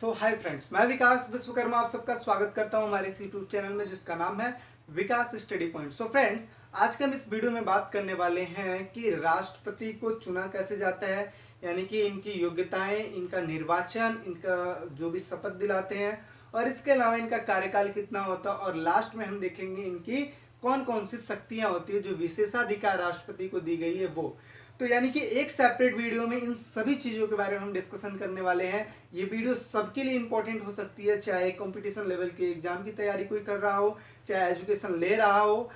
Hi friends, मैं विकास विश्वकर्मा आप सबका स्वागत करता हूं हमारे इस यूट्यूब चैनल में जिसका नाम है विकास स्टडी पॉइंट। सो फ्रेंड्स, आज के हम इस वीडियो में बात करने वाले हैं कि राष्ट्रपति को चुना कैसे जाता है, यानी कि इनकी योग्यताएं, इनका निर्वाचन, इनका जो भी शपथ दिलाते हैं और इसके अलावा इनका कार्यकाल कितना होता है और लास्ट में हम देखेंगे इनकी कौन कौन सी शक्तियां होती है जो विशेषाधिकार राष्ट्रपति को दी गई है वो। तो यानी कि एक सेपरेट वीडियो में इन सभी चीज़ों के बारे में हम डिस्कशन करने वाले हैं। ये वीडियो सबके लिए इंपॉर्टेंट हो सकती है, चाहे कंपटीशन लेवल के एग्जाम की तैयारी कोई कर रहा हो, चाहे एजुकेशन ले रहा हो।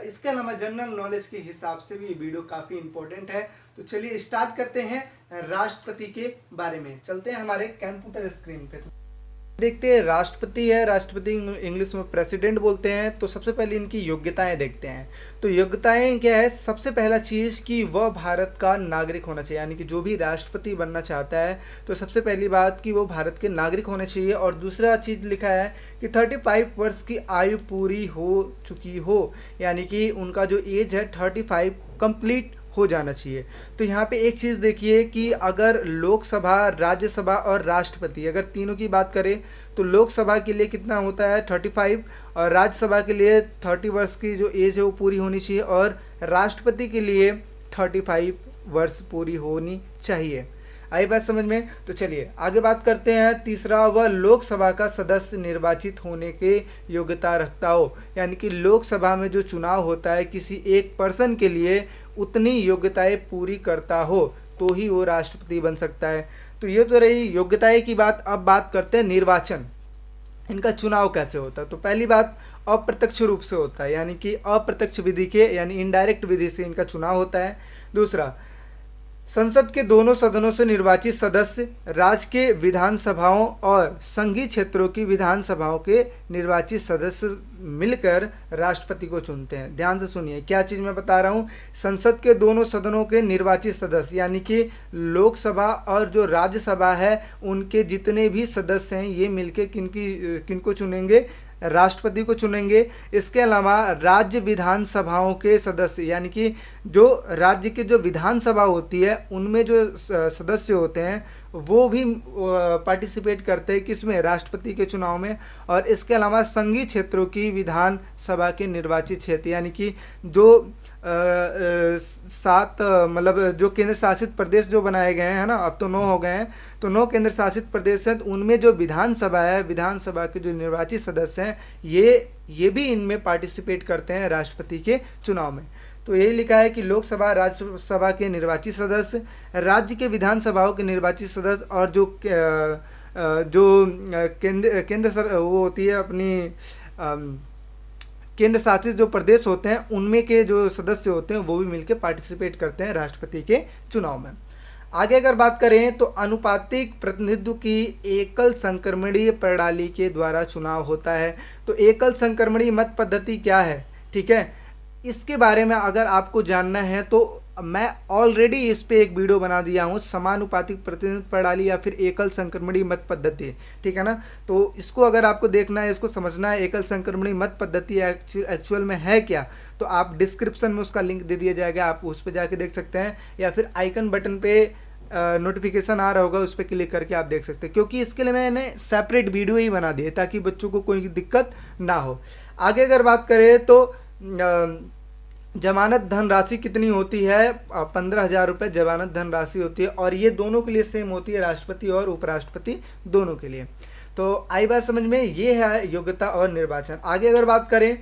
इसके अलावा जनरल नॉलेज के हिसाब से भी ये वीडियो काफ़ी इंपॉर्टेंट है। तो चलिए स्टार्ट करते हैं राष्ट्रपति के बारे में। चलते हैं हमारे कंप्यूटर स्क्रीन पे। देखते हैं राष्ट्रपति है, राष्ट्रपति इंग्लिश में प्रेसिडेंट बोलते हैं। तो सबसे पहले इनकी योग्यताएं देखते हैं। तो योग्यताएं क्या है? सबसे पहला चीज़ कि वह भारत का नागरिक होना चाहिए, यानी कि जो भी राष्ट्रपति बनना चाहता है तो सबसे पहली बात कि वो भारत के नागरिक होने चाहिए। और दूसरा चीज़ लिखा है कि 35 वर्ष की आयु पूरी हो चुकी हो, यानी कि उनका जो एज है 35 कंप्लीट हो जाना चाहिए। तो यहाँ पे एक चीज़ देखिए कि अगर लोकसभा, राज्यसभा और राष्ट्रपति, अगर तीनों की बात करें तो लोकसभा के लिए कितना होता है 35 और राज्यसभा के लिए 30 वर्ष की जो एज है वो पूरी होनी चाहिए और राष्ट्रपति के लिए 35 वर्ष पूरी होनी चाहिए। आई बात समझ में? तो चलिए आगे बात करते हैं। तीसरा, वह लोकसभा का सदस्य निर्वाचित होने के योग्यता रखता हो, यानी कि लोकसभा में जो चुनाव होता है किसी एक पर्सन के लिए उतनी योग्यताएं पूरी करता हो तो ही वो राष्ट्रपति बन सकता है। तो ये तो रही योग्यताएं की बात। अब बात करते हैं निर्वाचन, इनका चुनाव कैसे होता है। तो पहली बात, अप्रत्यक्ष रूप से होता है, यानी कि अप्रत्यक्ष विधि के यानी इनडायरेक्ट विधि से इनका चुनाव होता है। दूसरा, संसद के दोनों सदनों से निर्वाचित सदस्य राज्य के विधानसभाओं और संघीय क्षेत्रों की विधानसभाओं के निर्वाचित सदस्य मिलकर राष्ट्रपति को चुनते हैं। ध्यान से सुनिए क्या चीज़ मैं बता रहा हूँ। संसद के दोनों सदनों के निर्वाचित सदस्य, यानी कि लोकसभा और जो राज्यसभा है उनके जितने भी सदस्य हैं ये मिलके किनको चुनेंगे? राष्ट्रपति को चुनेंगे। इसके अलावा राज्य विधानसभाओं के सदस्य, यानी कि जो राज्य की जो विधानसभा होती है उनमें जो सदस्य होते हैं वो भी पार्टिसिपेट करते हैं किसमें? राष्ट्रपति के चुनाव में। और इसके अलावा संघीय क्षेत्रों की विधानसभा के निर्वाचित क्षेत्र, यानी कि जो 7 मतलब जो केंद्र शासित प्रदेश जो बनाए गए हैं ना, अब तो 9 हो गए हैं, तो 9 केंद्र शासित प्रदेश हैं। तो उनमें जो विधानसभा है, विधानसभा के जो निर्वाचित सदस्य हैं ये भी इनमें पार्टिसिपेट करते हैं राष्ट्रपति के चुनाव में। तो यही लिखा है कि लोकसभा, राज्यसभा के निर्वाचित सदस्य, राज्य के विधानसभाओं के निर्वाचित सदस्य और जो केंद्र वो होती है अपनी केंद्र शासित जो प्रदेश होते हैं उनमें के जो सदस्य होते हैं वो भी मिलकर पार्टिसिपेट करते हैं राष्ट्रपति के चुनाव में। आगे अगर बात करें तो अनुपातिक प्रतिनिधित्व की एकल संक्रमणीय प्रणाली के द्वारा चुनाव होता है। तो एकल संक्रमणीय मत पद्धति क्या है, ठीक है, इसके बारे में अगर आपको जानना है तो मैं ऑलरेडी इस पे एक वीडियो बना दिया हूँ, समानुपातिक प्रतिनिधित्व प्रणाली या फिर एकल संक्रमणीय मत पद्धति, ठीक है ना। तो इसको अगर आपको देखना है, इसको समझना है एकल संक्रमणीय मत पद्धति एक्चुअल में है क्या, तो आप डिस्क्रिप्शन में उसका लिंक दे दिया जाएगा, आप उस पर जाके देख सकते हैं, या फिर आइकन बटन पे नोटिफिकेशन आ रहा होगा उस पर क्लिक करके आप देख सकते हैं, क्योंकि इसके लिए मैंने सेपरेट वीडियो ही बना दिए ताकि बच्चों को कोई दिक्कत ना हो। आगे अगर बात करें तो जमानत धनराशि कितनी होती है? 15,000 रुपये जमानत धनराशि होती है और ये दोनों के लिए सेम होती है, राष्ट्रपति और उपराष्ट्रपति दोनों के लिए। तो आई बात समझ में? ये है योग्यता और निर्वाचन। आगे अगर बात करें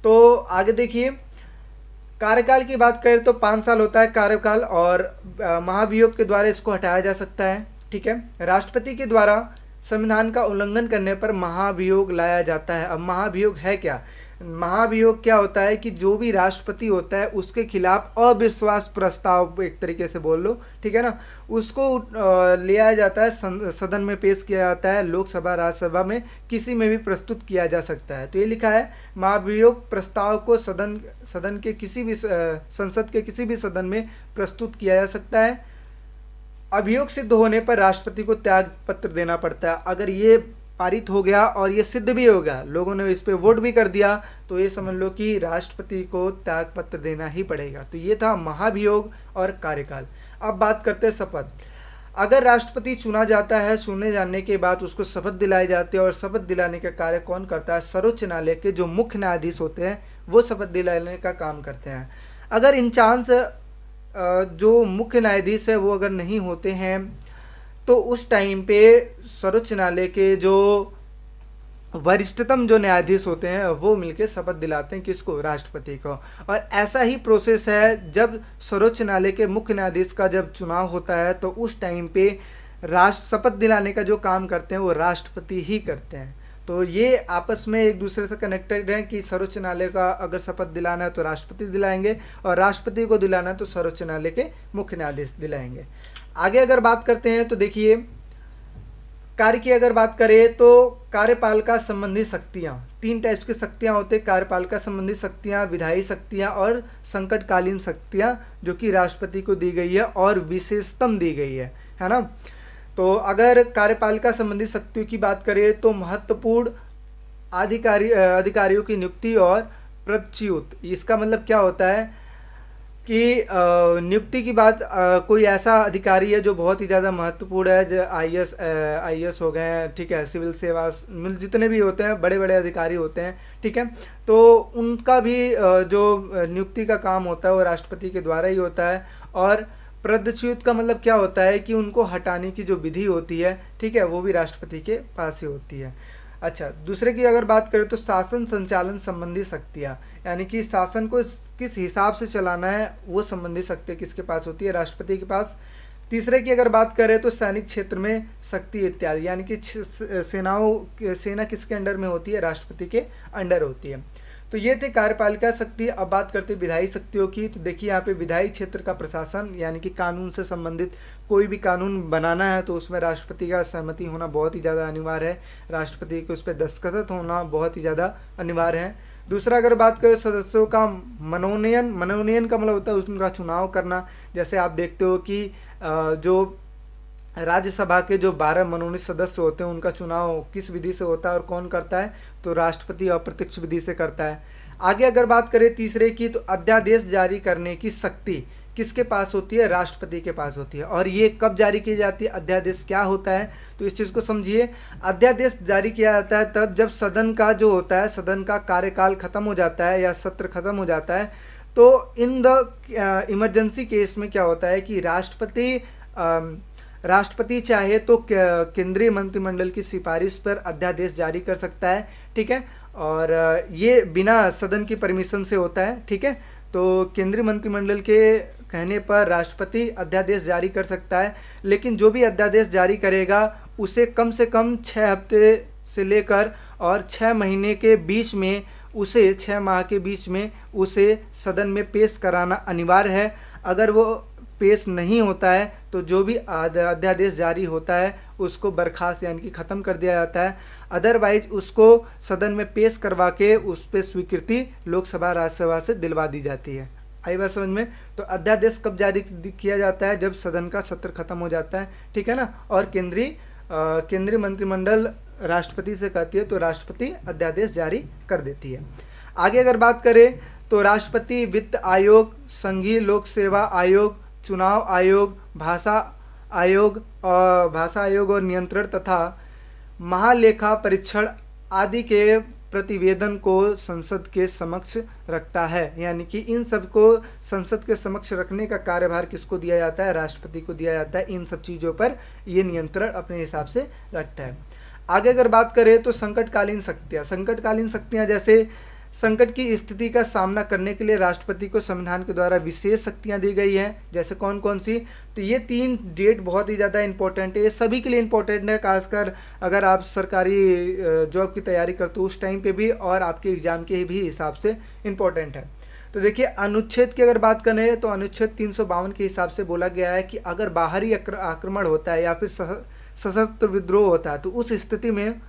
तो आगे देखिए, कार्यकाल की बात करें तो 5 साल होता है कार्यकाल और महाभियोग के द्वारा इसको हटाया जा सकता है, ठीक है। राष्ट्रपति के द्वारा संविधान का उल्लंघन करने पर महाभियोग लाया जाता है। अब महाभियोग है क्या? महाभियोग क्या होता है कि जो भी राष्ट्रपति होता है उसके खिलाफ अविश्वास प्रस्ताव, एक तरीके से बोल लो, ठीक है ना, उसको ले आया जाता है, सदन में पेश किया जाता है, लोकसभा राज्यसभा में किसी में भी प्रस्तुत किया जा सकता है। तो ये लिखा है महाभियोग प्रस्ताव को सदन के किसी भी संसद के किसी भी सदन में प्रस्तुत किया जा सकता है। अभियोग सिद्ध होने पर राष्ट्रपति को त्याग पत्र देना पड़ता है। अगर ये पारित हो गया और ये सिद्ध भी हो गया, लोगों ने इस पे वोट भी कर दिया, तो ये समझ लो कि राष्ट्रपति को त्याग पत्र देना ही पड़ेगा। तो ये था महाभियोग और कार्यकाल। अब बात करते हैं शपथ। अगर राष्ट्रपति चुना जाता है, चुने जाने के बाद उसको शपथ दिलाई जाती है और शपथ दिलाने का कार्य कौन करता है? सर्वोच्च न्यायालय के जो मुख्य न्यायाधीश होते हैं वो शपथ दिलाने का काम करते हैं। अगर इन चांस जो मुख्य न्यायाधीश है वो अगर नहीं होते हैं तो उस टाइम पे सर्वोच्च न्यायालय के जो वरिष्ठतम जो न्यायाधीश होते हैं वो मिलकर शपथ दिलाते हैं किसको? राष्ट्रपति को। और ऐसा ही प्रोसेस है, जब सर्वोच्च न्यायालय के मुख्य न्यायाधीश का जब चुनाव होता है तो उस टाइम पे शपथ दिलाने का जो काम करते हैं वो राष्ट्रपति ही करते हैं। तो ये आपस में एक दूसरे से कनेक्टेड है कि सर्वोच्च न्यायालय का अगर शपथ दिलाना है तो राष्ट्रपति दिलाएंगे और राष्ट्रपति को दिलाना है तो सर्वोच्च न्यायालय के मुख्य न्यायाधीश दिलाएंगे। आगे अगर बात करते हैं तो देखिए, कार्य की अगर बात करें तो कार्यपालिका संबंधी शक्तियाँ, 3 टाइप्स की शक्तियाँ होते हैं। कार्यपालिका संबंधी शक्तियाँ, विधायी शक्तियाँ और संकटकालीन शक्तियाँ, जो कि राष्ट्रपति को दी गई है और विशेषतम दी गई है ना। तो अगर कार्यपालिका संबंधी शक्तियों की बात करें तो महत्वपूर्ण अधिकारियों की नियुक्ति और पदच्युत। इसका मतलब क्या होता है कि नियुक्ति की बात, कोई ऐसा अधिकारी है जो बहुत ही ज़्यादा महत्वपूर्ण है, जो आईएएस हो गए हैं, ठीक है, सिविल सेवा जितने भी होते हैं, बड़े बड़े अधिकारी होते हैं, ठीक है, तो उनका भी जो नियुक्ति का काम होता है वो राष्ट्रपति के द्वारा ही होता है। और पदच्युत का मतलब क्या होता है कि उनको हटाने की जो विधि होती है, ठीक है, वो भी राष्ट्रपति के पास ही होती है। अच्छा, दूसरे की अगर बात करें तो शासन संचालन संबंधी शक्तियाँ, यानी कि शासन को किस हिसाब से चलाना है वो संबंधी शक्ति किसके पास होती है? राष्ट्रपति के पास। तीसरे की अगर बात करें तो सैनिक क्षेत्र में शक्ति इत्यादि, यानी कि सेना किसके अंडर में होती है? राष्ट्रपति के अंडर होती है। तो ये थे कार्यपालिका शक्ति। अब बात करते हैं विधायी शक्तियों की। तो देखिए यहाँ पे विधायी क्षेत्र का प्रशासन, यानी कि कानून से संबंधित कोई भी कानून बनाना है तो उसमें राष्ट्रपति का सहमति होना बहुत ही ज़्यादा अनिवार्य है, राष्ट्रपति के उस पर दस्तखत होना बहुत ही ज़्यादा अनिवार्य है। दूसरा अगर बात करें सदस्यों का मनोनयन का मतलब होता है उनका चुनाव करना। जैसे आप देखते हो कि जो राज्यसभा के जो 12 मनोनीत सदस्य होते हैं उनका चुनाव किस विधि से होता है और कौन करता है? तो राष्ट्रपति अप्रत्यक्ष विधि से करता है। आगे अगर बात करें तीसरे की, तो अध्यादेश जारी करने की शक्ति किसके पास होती है? राष्ट्रपति के पास होती है। और ये कब जारी की जाती है? अध्यादेश क्या होता है तो इस चीज़ को समझिए। अध्यादेश जारी किया जाता है तब जब सदन का जो होता है, सदन का कार्यकाल खत्म हो जाता है या सत्र खत्म हो जाता है। तो इन द इमरजेंसी केस में क्या होता है कि राष्ट्रपति चाहे तो केंद्रीय मंत्रिमंडल की सिफारिश पर अध्यादेश जारी कर सकता है, ठीक है, और ये बिना सदन की परमिशन से होता है, ठीक है। तो केंद्रीय मंत्रिमंडल के कहने पर राष्ट्रपति अध्यादेश जारी कर सकता है, लेकिन जो भी अध्यादेश जारी करेगा उसे कम से कम 6 हफ्ते से लेकर और 6 महीने के बीच में, उसे 6 माह के बीच में उसे सदन में पेश कराना अनिवार्य है। अगर वो पेश नहीं होता है तो जो भी अध्यादेश जारी होता है उसको बर्खास्त यानी कि ख़त्म कर दिया जाता है। अदरवाइज उसको सदन में पेश करवा के उस पर स्वीकृति लोकसभा राज्यसभा से दिलवा दी जाती है। आई बात समझ में? तो अध्यादेश कब जारी किया जाता है? जब सदन का सत्र खत्म हो जाता है, ठीक है ना। और केंद्रीय मंत्रिमंडल राष्ट्रपति से कहती है तो राष्ट्रपति अध्यादेश जारी कर देती है। आगे अगर बात करें तो राष्ट्रपति वित्त आयोग, संघीय लोक सेवा आयोग, चुनाव आयोग, भाषा आयोग और नियंत्रण तथा महालेखा परीक्षण आदि के प्रतिवेदन को संसद के समक्ष रखता है। यानी कि इन सब को संसद के समक्ष रखने का कार्यभार किसको दिया जाता है? राष्ट्रपति को दिया जाता है। इन सब चीज़ों पर ये नियंत्रण अपने हिसाब से रखता है। आगे अगर बात करें तो संकटकालीन शक्तियाँ जैसे संकट की स्थिति का सामना करने के लिए राष्ट्रपति को संविधान के द्वारा विशेष शक्तियां दी गई हैं। जैसे कौन कौन सी? तो ये 3 डेट बहुत ही ज़्यादा इंपॉर्टेंट है, ये सभी के लिए इंपॉर्टेंट है, खासकर अगर आप सरकारी जॉब की तैयारी करते हो उस टाइम पे भी और आपके एग्ज़ाम के भी हिसाब से इम्पोर्टेंट है। तो देखिए, अनुच्छेद की अगर बात करें तो अनुच्छेद 352 के हिसाब से बोला गया है कि अगर बाहरी आक्रमण होता है या फिर सशस्त्र विद्रोह होता है तो उस स्थिति में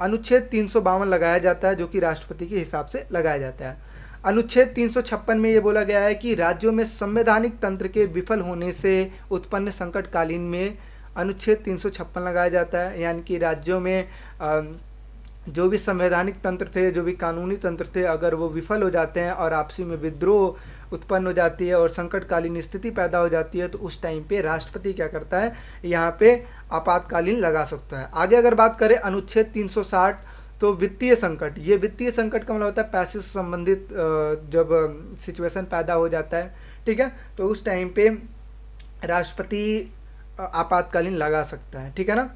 अनुच्छेद 352 लगाया जाता है, जो कि राष्ट्रपति के हिसाब से लगाया जाता है। अनुच्छेद 356 में ये बोला गया है कि राज्यों में संवैधानिक तंत्र के विफल होने से उत्पन्न संकटकालीन में अनुच्छेद 356 लगाया जाता है। यानी कि राज्यों में जो भी संवैधानिक तंत्र थे, जो भी कानूनी तंत्र थे, अगर वो विफल हो जाते हैं और आपसी में विद्रोह उत्पन्न हो जाती है और संकटकालीन स्थिति पैदा हो जाती है, तो उस टाइम पे राष्ट्रपति क्या करता है, यहाँ पे आपातकालीन लगा सकता है। आगे अगर बात करें अनुच्छेद 360, तो वित्तीय संकट, ये वित्तीय संकट का मतलब होता है पैसे से संबंधित जब सिचुएशन पैदा हो जाता है, ठीक है, तो उस टाइम पे राष्ट्रपति आपातकालीन लगा सकता है, ठीक है ना।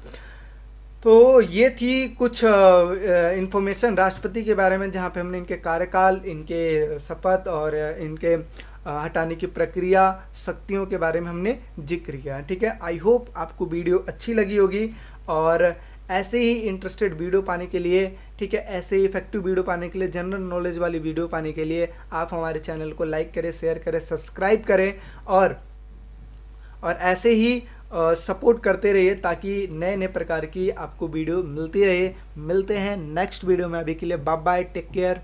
तो ये थी कुछ इन्फॉर्मेशन राष्ट्रपति के बारे में, जहाँ पे हमने इनके कार्यकाल, इनके शपथ और इनके हटाने की प्रक्रिया, शक्तियों के बारे में हमने जिक्र किया, ठीक है। आई होप आपको वीडियो अच्छी लगी होगी, और ऐसे ही इंटरेस्टेड वीडियो पाने के लिए, ठीक है, ऐसे ही इफेक्टिव वीडियो पाने के लिए, जनरल नॉलेज वाली वीडियो पाने के लिए आप हमारे चैनल को लाइक करें, शेयर करें, सब्सक्राइब करें, और ऐसे ही सपोर्ट करते रहिए, ताकि नए नए प्रकार की आपको वीडियो मिलती रहे। मिलते हैं नेक्स्ट वीडियो में, अभी के लिए बाय बाय, टेक केयर।